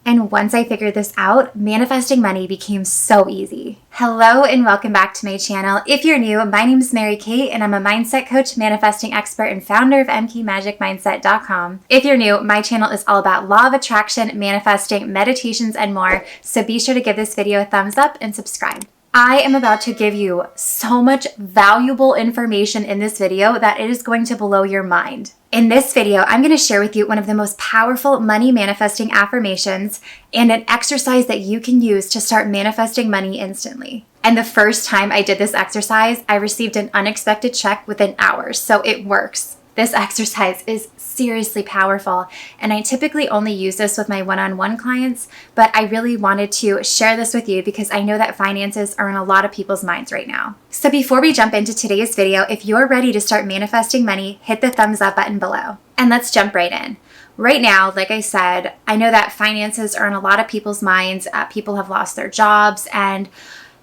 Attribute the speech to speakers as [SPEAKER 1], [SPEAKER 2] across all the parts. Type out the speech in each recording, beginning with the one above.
[SPEAKER 1] And once I figured this out, manifesting money became so easy. Hello and welcome back to my channel. If you're new, my name is Mary Kate and I'm a mindset coach, manifesting expert, and founder of mkmagicmindset.com. If you're new, my channel is all about law of attraction, manifesting, meditations, and more. So be sure to give this video a thumbs up and subscribe. I am about to give you so much valuable information in this video that it is going to blow your mind. In this video, I'm going to share with you one of the most powerful money manifesting affirmations and an exercise that you can use to start manifesting money instantly. And the first time I did this exercise, I received an unexpected check within hours, so it works. This exercise is seriously powerful, and I typically only use this with my one-on-one clients, but I really wanted to share this with you because I know that finances are in a lot of people's minds right now. So before we jump into today's video, if you're ready to start manifesting money, hit the thumbs up button below. And let's jump right in. Right now, like I said, I know that finances are in a lot of people's minds. People have lost their jobs, and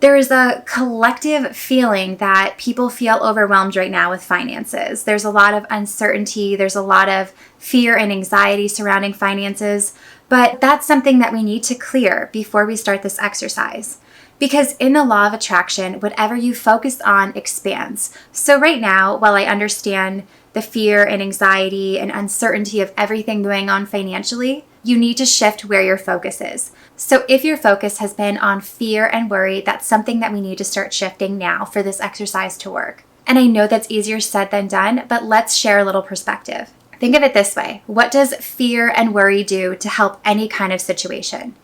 [SPEAKER 1] there is a collective feeling that people feel overwhelmed right now with finances. There's a lot of uncertainty. There's a lot of fear and anxiety surrounding finances. But that's something that we need to clear before we start this exercise. Because in the law of attraction, whatever you focus on expands. So right now, while I understand the fear and anxiety and uncertainty of everything going on financially, you need to shift where your focus is. So if your focus has been on fear and worry, that's something that we need to start shifting now for this exercise to work. And I know that's easier said than done, but let's share a little perspective. Think of it this way. What does fear and worry do to help any kind of situation?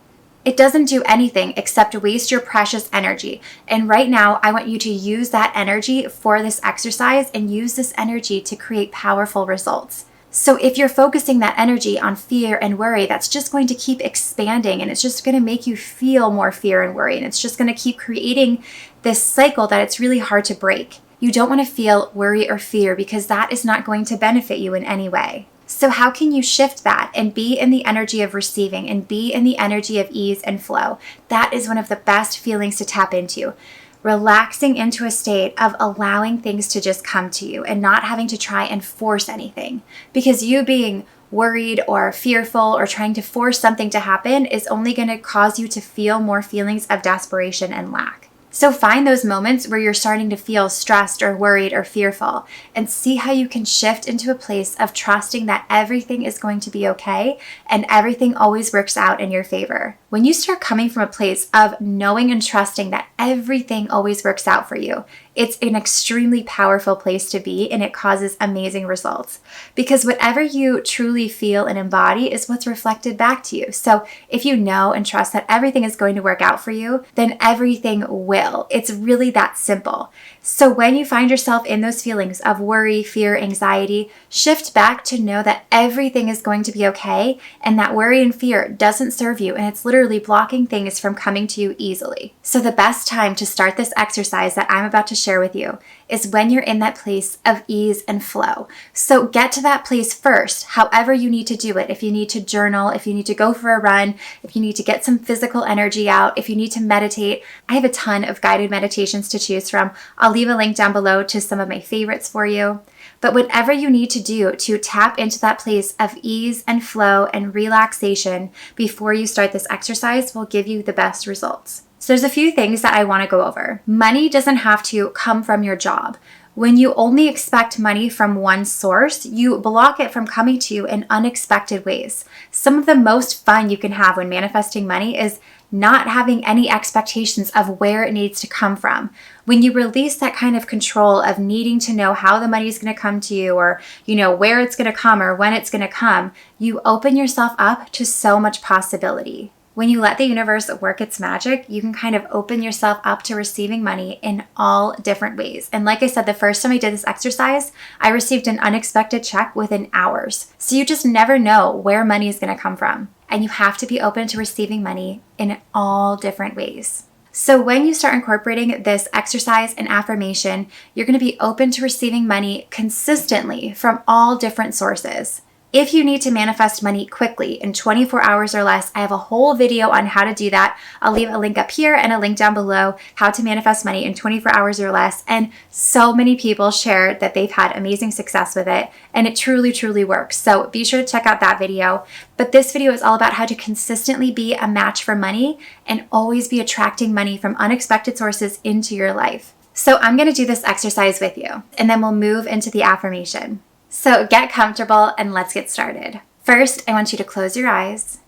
[SPEAKER 1] It doesn't do anything except waste your precious energy. And right now, I want you to use that energy for this exercise and use this energy to create powerful results. So if you're focusing that energy on fear and worry, that's just going to keep expanding, and it's just going to make you feel more fear and worry. And it's just going to keep creating this cycle that it's really hard to break. You don't want to feel worry or fear because that is not going to benefit you in any way. So how can you shift that and be in the energy of receiving and be in the energy of ease and flow? That is one of the best feelings to tap into. Relaxing into a state of allowing things to just come to you and not having to try and force anything. Because you being worried or fearful or trying to force something to happen is only going to cause you to feel more feelings of desperation and lack. So find those moments where you're starting to feel stressed or worried or fearful and see how you can shift into a place of trusting that everything is going to be okay and everything always works out in your favor. When you start coming from a place of knowing and trusting that everything always works out for you, it's an extremely powerful place to be, and it causes amazing results. Because whatever you truly feel and embody is what's reflected back to you. So if you know and trust that everything is going to work out for you, then everything will. It's really that simple. So when you find yourself in those feelings of worry, fear, anxiety, shift back to know that everything is going to be okay, and that worry and fear doesn't serve you, and it's literally blocking things from coming to you easily. So the best time to start this exercise that I'm about to share with you is when you're in that place of ease and flow. So get to that place first, however you need to do it. If you need to journal, if you need to go for a run, if you need to get some physical energy out, if you need to meditate, I have a ton of guided meditations to choose from. I'll leave a link down below to some of my favorites for you. But whatever you need to do to tap into that place of ease and flow and relaxation before you start this exercise will give you the best results. So there's a few things that I want to go over. Money doesn't have to come from your job. When you only expect money from one source, you block it from coming to you in unexpected ways. Some of the most fun you can have when manifesting money is not having any expectations of where it needs to come from. When you release that kind of control of needing to know how the money is going to come to you, or where it's going to come or when it's going to come, you open yourself up to so much possibility. When you let the universe work its magic, you can kind of open yourself up to receiving money in all different ways. And like I said, the first time I did this exercise, I received an unexpected check within hours. So you just never know where money is going to come from. And you have to be open to receiving money in all different ways. So when you start incorporating this exercise and affirmation, you're going to be open to receiving money consistently from all different sources. if you need to manifest money quickly in 24 hours or less, I have a whole video on how to do that. I'll leave a link up here and a link down below, how to manifest money in 24 hours or less. And so many people share that they've had amazing success with it, and it truly, truly works. So be sure to check out that video. But this video is all about how to consistently be a match for money and always be attracting money from unexpected sources into your life. So I'm going to do this exercise with you, and then we'll move into the affirmation. So get comfortable and let's get started. First, I want you to close your eyes.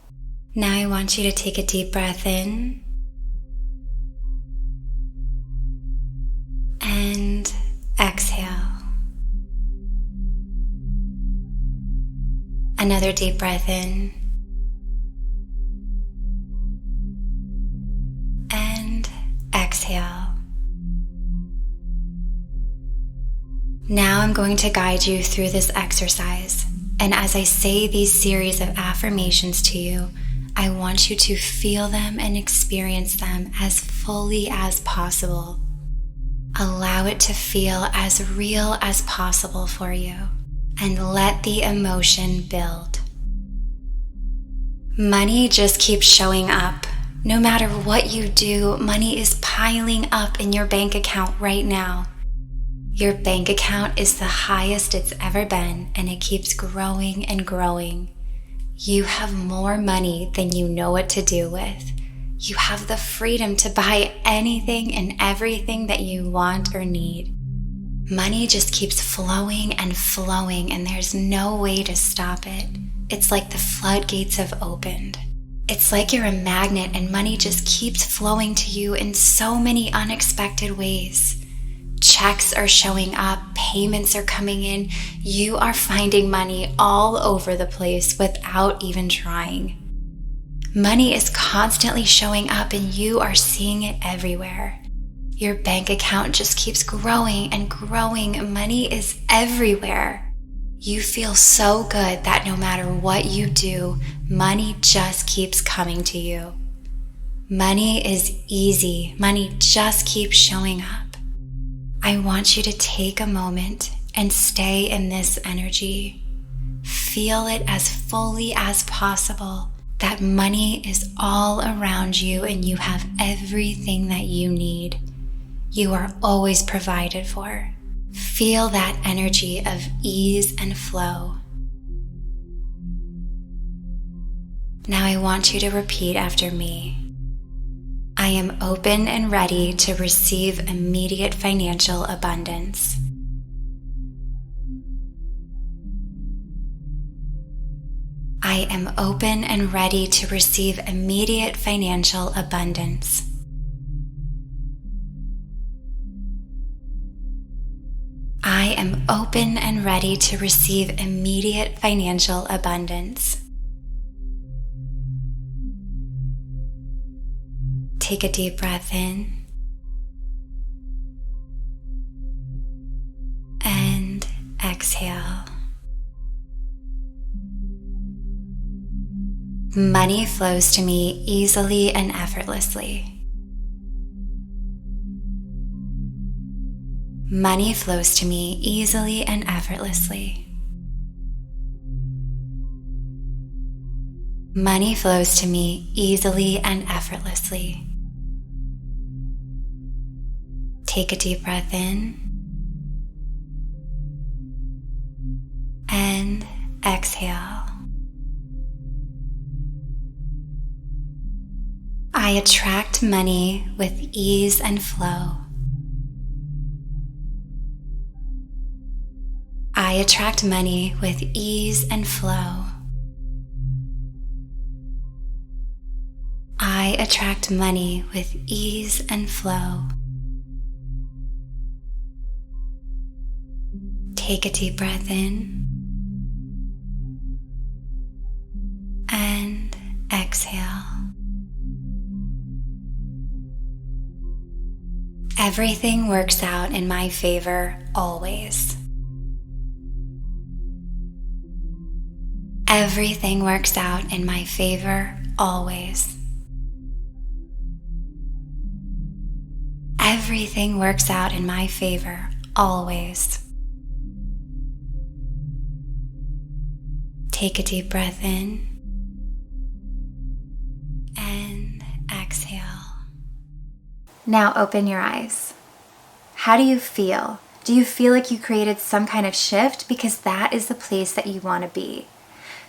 [SPEAKER 1] Now I want you to take a deep breath in and exhale. Another deep breath in and exhale. Now I'm going to guide you through this exercise, and as I say these series of affirmations to you, I want you to feel them and experience them as fully as possible. Allow it to feel as real as possible for you, and let the emotion build. Money just keeps showing up. No matter what you do, money is piling up in your bank account right now. Your bank account is the highest it's ever been, and it keeps growing and growing. You have more money than you know what to do with. You have the freedom to buy anything and everything that you want or need. Money just keeps flowing and flowing, and there's no way to stop it. It's like the floodgates have opened. It's like you're a magnet, and money just keeps flowing to you in so many unexpected ways. Checks are showing up, payments are coming in. You are finding money all over the place without even trying. Money is constantly showing up, and you are seeing it everywhere. Your bank account just keeps growing and growing. Money is everywhere. You feel so good that no matter what you do, money just keeps coming to you. Money is easy. Money just keeps showing up. I want you to take a moment and stay in this energy. Feel it as fully as possible, that money is all around you and you have everything that you need. You are always provided for. Feel that energy of ease and flow. Now I want you to repeat after me. I am open and ready to receive immediate financial abundance. I am open and ready to receive immediate financial abundance. I am open and ready to receive immediate financial abundance. Take a deep breath in and exhale. Money flows to me easily and effortlessly. Money flows to me easily and effortlessly. Money flows to me easily and effortlessly. Take a deep breath in and exhale. I attract money with ease and flow. I attract money with ease and flow. I attract money with ease and flow. Take a deep breath in and exhale. Everything works out in my favor always. Everything works out in my favor always. Everything works out in my favor always. Take a deep breath in and exhale. Now open your eyes. How do you feel? Do you feel like you created some kind of shift? Because that is the place that you want to be.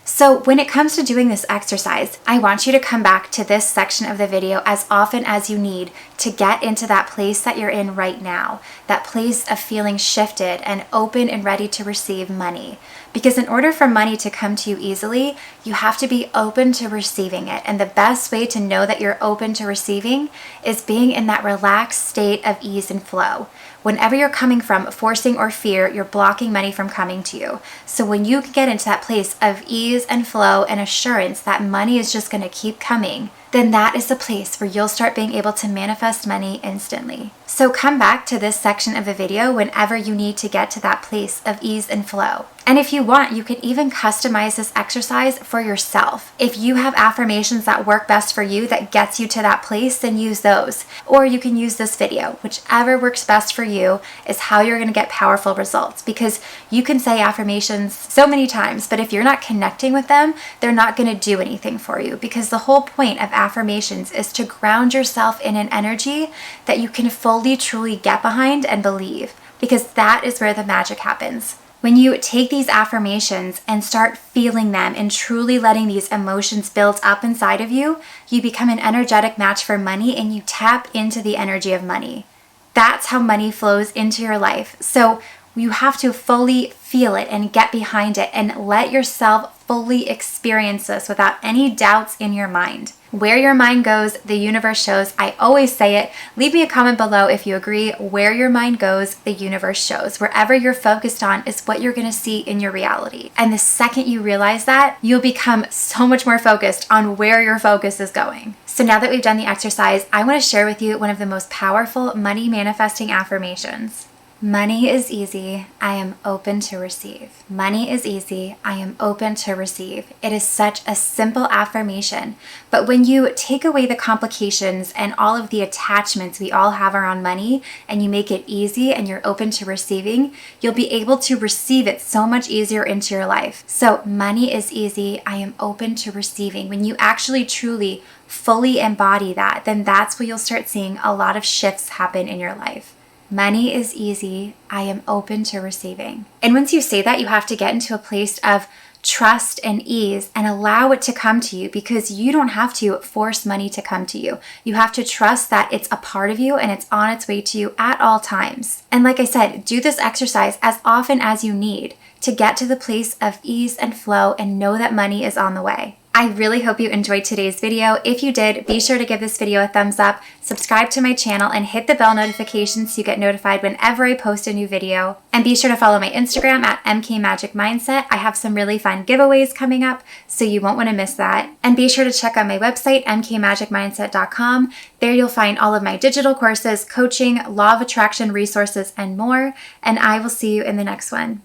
[SPEAKER 1] So when it comes to doing this exercise, I want you to come back to this section of the video as often as you need to get into that place that you're in right now, that place of feeling shifted and open and ready to receive money. Because in order for money to come to you easily, you have to be open to receiving it. And the best way to know that you're open to receiving is being in that relaxed state of ease and flow. Whenever you're coming from forcing or fear, you're blocking money from coming to you. So when you get into that place of ease and flow and assurance that money is just going to keep coming, then that is the place where you'll start being able to manifest money instantly. So come back to this section of the video whenever you need to get to that place of ease and flow. And if you want, you can even customize this exercise for yourself. If you have affirmations that work best for you, that gets you to that place, then use those. Or you can use this video. Whichever works best for you is how you're going to get powerful results. Because you can say affirmations so many times, but if you're not connecting with them, they're not going to do anything for you. Because the whole point of affirmations is to ground yourself in an energy that you can fully, truly get behind and believe. Because that is where the magic happens. When you take these affirmations and start feeling them and truly letting these emotions build up inside of you, you become an energetic match for money and you tap into the energy of money. That's how money flows into your life. So you have to fully feel it and get behind it and let yourself fully experience this without any doubts in your mind. Where your mind goes, the universe shows. I always say it. Leave me a comment below if you agree. Where your mind goes, the universe shows. Wherever you're focused on is what you're going to see in your reality. And the second you realize that, you'll become so much more focused on where your focus is going. So now that we've done the exercise, I want to share with you one of the most powerful money manifesting affirmations. Money is easy. I am open to receive. Money is easy. I am open to receive. It is such a simple affirmation. But when you take away the complications and all of the attachments we all have around money and you make it easy and you're open to receiving, you'll be able to receive it so much easier into your life. So money is easy. I am open to receiving. When you actually truly fully embody that, then that's where you'll start seeing a lot of shifts happen in your life. Money is easy. I am open to receiving. And once you say that, you have to get into a place of trust and ease and allow it to come to you because you don't have to force money to come to you. You have to trust that it's a part of you and it's on its way to you at all times. And like I said, do this exercise as often as you need to get to the place of ease and flow and know that money is on the way. I really hope you enjoyed today's video. If you did, be sure to give this video a thumbs up, subscribe to my channel, and hit the bell notification so you get notified whenever I post a new video. And be sure to follow my Instagram at mkmagicmindset. I have some really fun giveaways coming up, so you won't want to miss that. And be sure to check out my website, mkmagicmindset.com. There you'll find all of my digital courses, coaching, law of attraction resources, and more. And I will see you in the next one.